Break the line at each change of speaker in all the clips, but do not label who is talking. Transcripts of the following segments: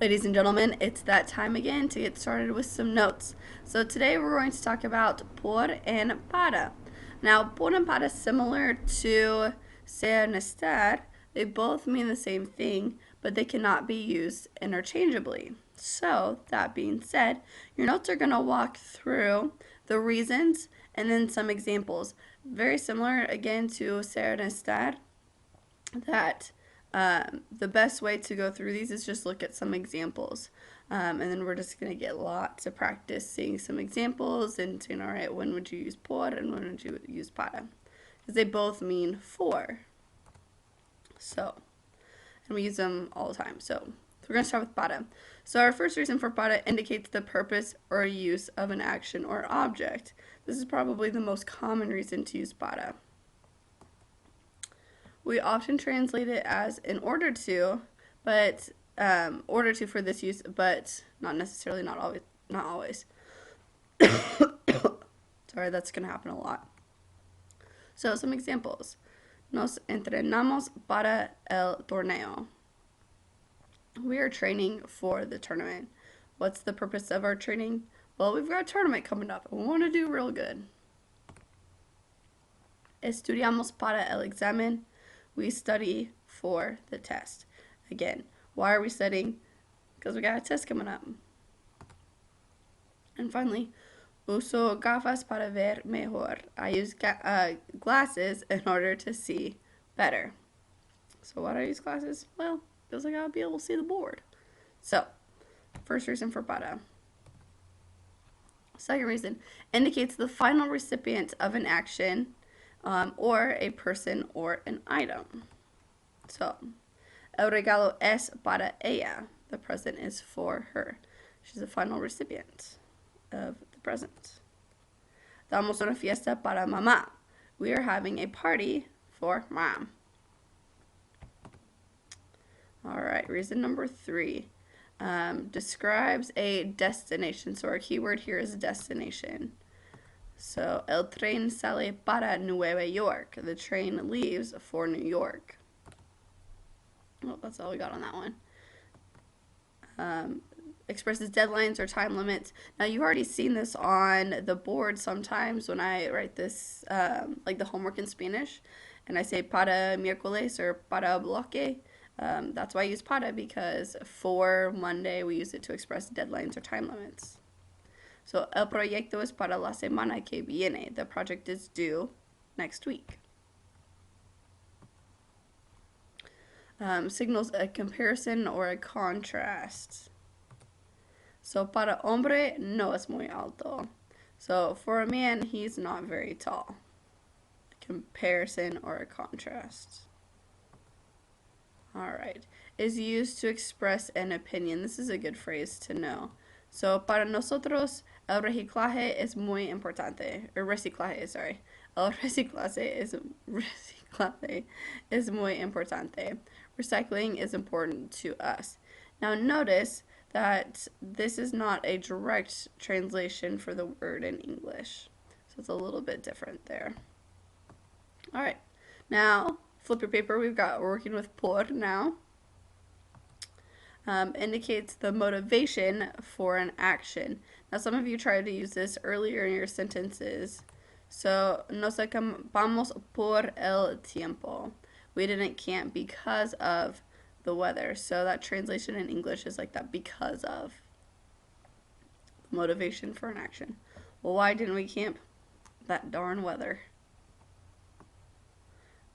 Ladies and gentlemen, it's that time again to get started with some notes. So today we're going to talk about por and para. Now, por and para, similar to ser and estar, they both mean the same thing, but they cannot be used interchangeably. So, that being said, your notes are going to walk through the reasons and then some examples. Very similar, again, to ser and estar, that the best way to go through these is just look at some examples. And then we're just going to get lots of practice seeing some examples and saying, all right, when would you use por and when would you use para? Because they both mean for. So, and we use them all the time. So we're going to start with para. So our first reason for para indicates the purpose or use of an action or object. This is probably the most common reason to use para. We often translate it as in order to, but order to for this use, but not necessarily, not always. Sorry, that's going to happen a lot. So some examples. Nos entrenamos para el torneo. We are training for the tournament. What's the purpose of our training? Well, we've got a tournament coming up and we want to do real good. Estudiamos para el examen. We study for the test. Again, why are we studying? Because we got a test coming up. And finally, uso gafas para ver mejor. I use glasses in order to see better. So why do I use glasses? Well, because I gotta be able to see the board. So, first reason for para. Second reason, indicates the final recipient of an action or a person or an item. So, el regalo es para ella. The present is for her. She's the final recipient of the present. Damos una fiesta para mamá. We are having a party for mom. All right, reason number 3. Describes a destination. So our keyword here is destination. So, el tren sale para Nueva York. The train leaves for New York. Well, that's all we got on that one. Expresses deadlines or time limits. Now, you've already seen this on the board sometimes when I write this, like the homework in Spanish, and I say para miércoles or para bloque. That's why I use para, because for Monday we use it to express deadlines or time limits. So, el proyecto es para la semana que viene. The project is due next week. Signals a comparison or a contrast. So, para hombre no es muy alto. So, for a man, he's not very tall. A comparison or a contrast. All right. Is used to express an opinion. This is a good phrase to know. So, para nosotros, el reciclaje es muy importante. El reciclaje es muy importante. Recycling is important to us. Now, notice that this is not a direct translation for the word in English. So, it's a little bit different there. All right. Now, flip your paper. We're working with por now. Indicates the motivation for an action. Now, some of you tried to use this earlier in your sentences. So, nos acampamos por el tiempo. We didn't camp because of the weather. So, that translation in English is like that, because of. Motivation for an action. Well, why didn't we camp? That darn weather.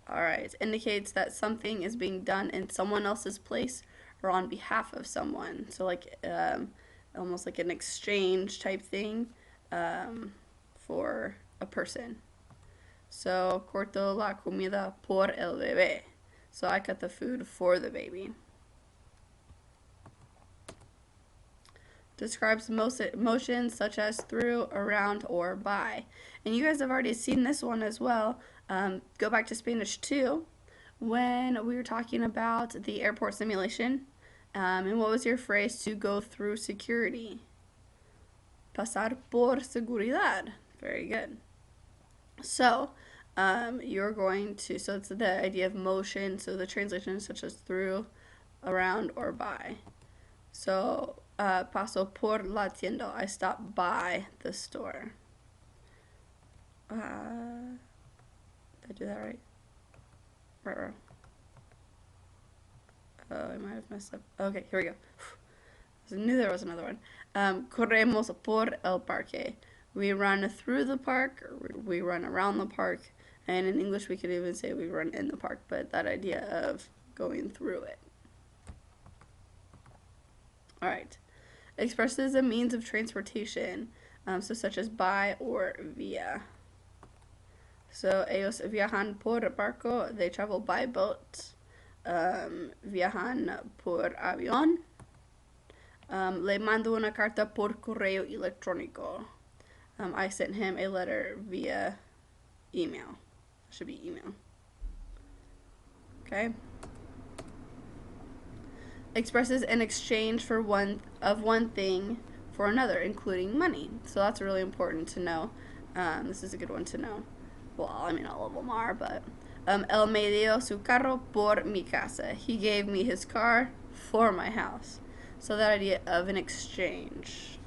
Alright, indicates that something is being done in someone else's place or on behalf of someone. So like almost like an exchange type thing for a person. So, corto la comida por el bebé. So I cut the food for the baby. Describes motions such as through, around, or by. And you guys have already seen this one as well. Go back to Spanish 2 when we were talking about the airport simulation. And what was your phrase to go through security? Pasar por seguridad. Very good. So, you're going to, so it's the idea of motion. So the translation is such as through, around, or by. So, paso por la tienda. I stopped by the store. Did I do that right? Right. Oh, I might have messed up. Okay, here we go. I knew there was another one. Corremos por el parque. We run through the park, or we run around the park. And in English, we could even say we run in the park, but that idea of going through it. All right. Expresses a means of transportation, so such as by or via. So, ellos viajan por barco, they travel by boat. Viajan por avión. Le mando una carta por correo electrónico. I sent him a letter via email. Should be email. Okay. Expresses an exchange for one thing for another, including money. So that's really important to know. This is a good one to know. Well, I mean, all of them are, but él me dio su carro por mi casa. He gave me his car for my house. So that idea of an exchange.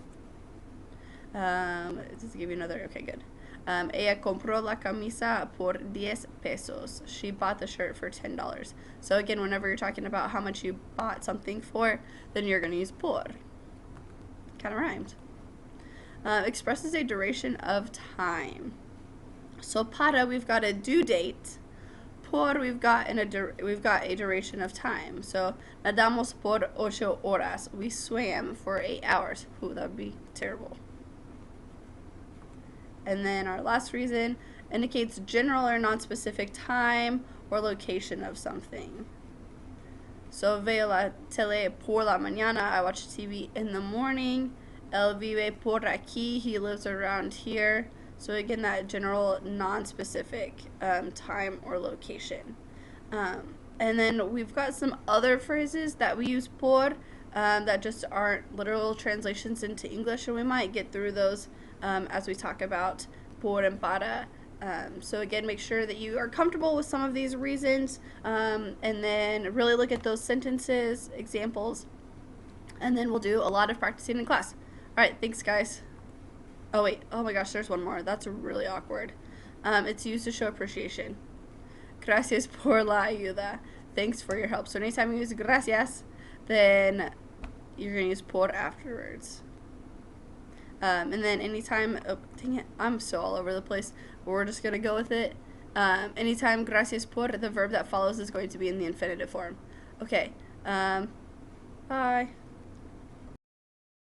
Just to give you another. Okay, good. Ella compró la camisa por 10 pesos. She bought the shirt for $10. So again, whenever you're talking about how much you bought something for, then you're going to use por. Kind of rhymed. Expresses a duration of time. So para, we've got a due date. Por, we've got a duration of time. So nadamos por 8 horas. We swam for 8 hours. Ooh, that would be terrible. And then our last reason indicates general or non-specific time or location of something. So veo la tele por la mañana. I watch TV in the morning. Él vive por aquí. He lives around here. So again, that general, non-specific time or location. And then we've got some other phrases that we use por that just aren't literal translations into English, and we might get through those as we talk about por and para. So again, make sure that you are comfortable with some of these reasons, and then really look at those sentences, examples, and then we'll do a lot of practicing in class. All right, thanks, guys. Oh, wait. Oh, my gosh, there's one more. That's really awkward. It's used to show appreciation. Gracias por la ayuda. Thanks for your help. So anytime you use gracias, then you're going to use por afterwards. And then anytime, oh, dang it, I'm so all over the place, but we're just going to go with it. Anytime gracias por, the verb that follows is going to be in the infinitive form. Okay, bye.